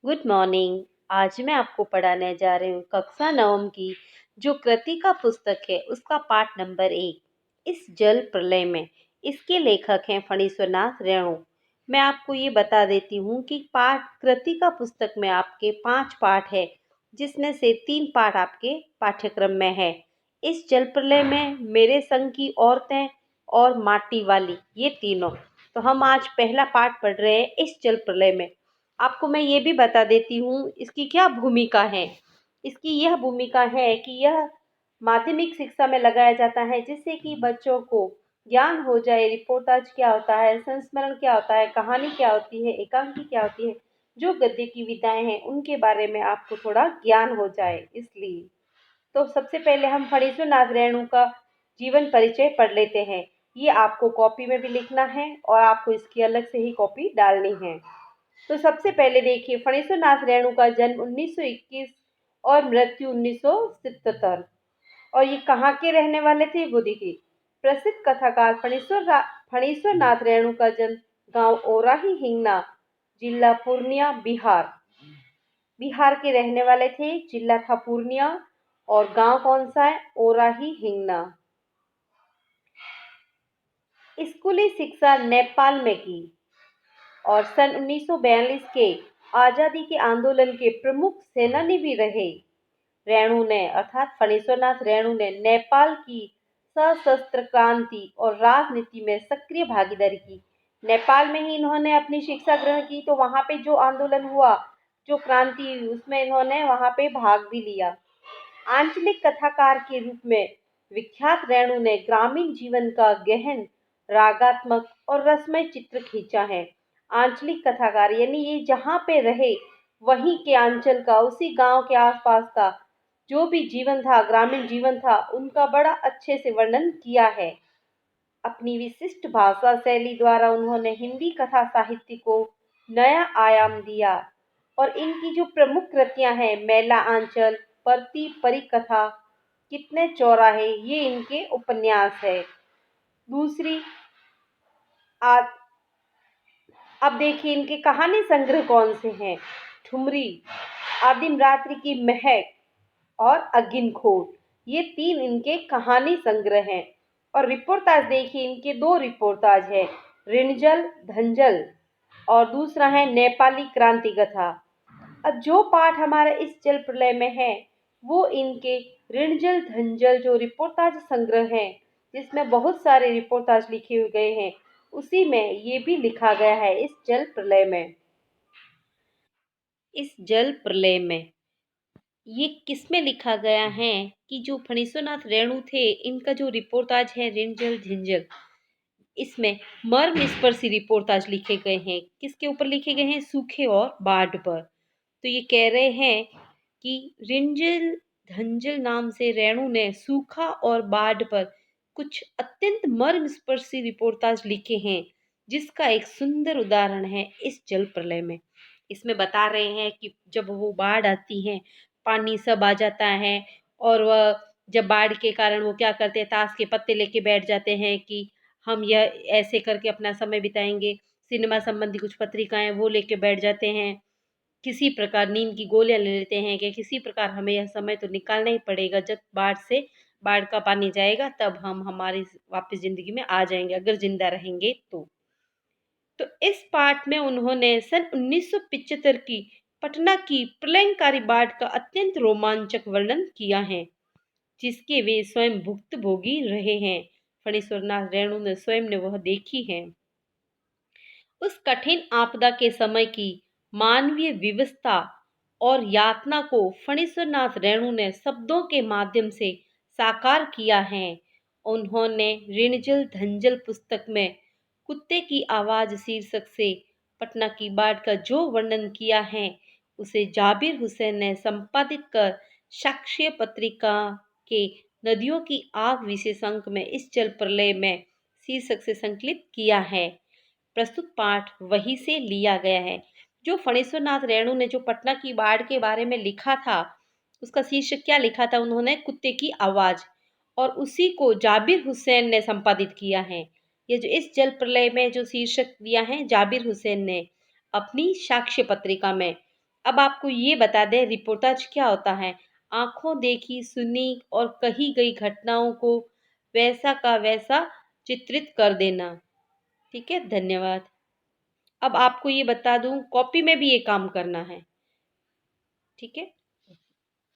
Good morning. आज मैं आपको पढ़ाने जा रही हूँ कक्षा नवम की जो कृतिका पुस्तक है उसका पाठ नंबर 1 इस जल प्रलय में। इसके लेखक हैं फणीश्वरनाथ रेणु। मैं आपको ये बता देती हूँ कि पाठ कृतिका पुस्तक में आपके 5 पाठ है, जिसमें से 3 पाठ आपके पाठ्यक्रम में है। इस जल प्रलय में मेरे संग की औरतें और माटी वाली, ये तीनों। तो हम आज पहला पाठ पढ़ रहे हैं इस जल प्रलय में। आपको मैं ये भी बता देती हूँ इसकी क्या भूमिका है। इसकी यह भूमिका है कि यह माध्यमिक शिक्षा में लगाया जाता है, जिससे कि बच्चों को ज्ञान हो जाए, रिपोर्टाज क्या होता है, संस्मरण क्या होता है, कहानी क्या होती है, एकांकी क्या होती है, जो गद्य की विधाएं हैं उनके बारे में आपको थोड़ा ज्ञान हो जाए। इसलिए तो सबसे पहले हम फणीश्वरनाथ रेणु का जीवन परिचय पढ़ लेते हैं। ये आपको कॉपी में भी लिखना है और आपको इसकी अलग से ही कॉपी डालनी है। तो सबसे पहले देखिए, फणीश्वरनाथ रेणु का जन्म 1921 और मृत्यु 1977। और ये कहाँ के रहने वाले थे वो देखिए। प्रसिद्ध कथाकार फणीश्वरनाथ रेणु का जन्म गांव ओराही हिंगना, जिला पूर्णिया, बिहार बिहार के रहने वाले थे। जिला था पूर्णिया और गांव कौन सा है? ओराही हिंगना। स्कूली शिक्षा नेपाल में की और सन 1942 के आजादी के आंदोलन के प्रमुख सेनानी भी रहे। रेणु ने अर्थात फणीश्वरनाथ रेणु ने नेपाल की सशस्त्र क्रांति और राजनीति में सक्रिय भागीदारी की। नेपाल में ही इन्होंने अपनी शिक्षा ग्रहण की, तो वहां पे जो आंदोलन हुआ, जो क्रांति हुई, उसमें इन्होंने वहां पे भाग भी लिया। आंचलिक कथाकार के रूप में विख्यात रेणु ने ग्रामीण जीवन का गहन, रागात्मक और रसमय चित्र खींचा है। आंचलिक कथाकार यानी ये जहाँ पे रहे वहीं के अंचल का, उसी गांव के आसपास का जो भी जीवन था, ग्रामीण जीवन था, उनका बड़ा अच्छे से वर्णन किया है। अपनी विशिष्ट भाषा शैली द्वारा उन्होंने हिंदी कथा साहित्य को नया आयाम दिया। और इनकी जो प्रमुख कृतियां हैं, मेला आंचल, परती परिकथा, कितने चौराहे, ये इनके उपन्यास है। दूसरी आ, अब देखिए इनके कहानी संग्रह कौन से हैं। ठुमरी, आदिम रात्रि की महक और अगिनखोर, ये 3 इनके कहानी संग्रह हैं। और रिपोर्टाज देखिए, इनके 2 रिपोर्टाज है, रिणजल धंजल और दूसरा है नेपाली क्रांति कथा। अब जो पाठ हमारा इस जल प्रलय में है वो इनके ऋणजल धंजल जो रिपोर्टाज संग्रह है, जिसमें बहुत सारे रिपोर्टाज लिखे हुए गए हैं, उसी में ये भी लिखा गया है इस जल प्रलय में। इस जल प्रलय में ये किसमें लिखा गया है कि जो फणीश्वरनाथ रेणु थे, इनका जो रिपोर्टाज है ऋणजल झिंझल, इसमें मर्म स्पर्शी रिपोर्टाज लिखे गए हैं। किसके ऊपर लिखे गए हैं? सूखे और बाढ़ पर। तो ये कह रहे हैं कि रिंजल धंजल नाम से रेणु ने सूखा और बाढ़ पर कुछ अत्यंत मर्मस्पर्शी रिपोर्टाज लिखे हैं, जिसका एक सुंदर उदाहरण है इस जल प्रलय में। इसमें बता रहे हैं कि जब वो बाढ़ आती है, पानी सब आ जाता है, और वह जब बाढ़ के कारण वो क्या करते हैं, ताश के पत्ते लेके बैठ जाते हैं कि हम यह ऐसे करके अपना समय बिताएंगे। सिनेमा संबंधी कुछ पत्रिकाएं वो लेके बैठ जाते हैं। किसी प्रकार नींद की गोलियां ले लेते हैं कि किसी प्रकार हमें यह समय तो निकालना ही पड़ेगा, जब बाढ़ का पानी जाएगा तब हम हमारी वापस जिंदगी में आ जाएंगे, अगर जिंदा रहेंगे तो इस पाठ में उन्होंने सन 1975 की पटना की प्रलयंकारी बाढ़ का अत्यंत रोमांचक वर्णन किया है, जिसके वे स्वयं भुक्तभोगी रहे हैं। फणीश्वरनाथ रेणु ने स्वयं ने वह देखी है। उस कठिन आपदा के समय की मानवीय विवशता और यातना को फणीश्वरनाथ रेणु ने शब्दों के माध्यम से साकार किया है। उन्होंने ऋणजल धंजल पुस्तक में कुत्ते की आवाज शीर्षक से पटना की बाढ़ का जो वर्णन किया है, उसे जाबिर हुसैन ने संपादित कर साक्ष्य पत्रिका के नदियों की आग विशेष अंक में इस जल प्रलय में शीर्षक से संकलित किया है। प्रस्तुत पाठ वही से लिया गया है। जो फणीश्वरनाथ रेणु ने जो पटना की बाढ़ के बारे में लिखा था, उसका शीर्षक क्या लिखा था उन्होंने? कुत्ते की आवाज। और उसी को जाबिर हुसैन ने संपादित किया है। ये जो इस जल प्रलय में जो शीर्षक दिया है, जाबिर हुसैन ने अपनी साक्ष्य पत्रिका में, अब आपको ये बता दें रिपोर्टाज क्या होता है। आंखों देखी सुनी और कही गई घटनाओं को वैसा का वैसा चित्रित कर देना। ठीक है, धन्यवाद। अब आपको ये बता दूं, कॉपी में भी ये काम करना है। ठीक है।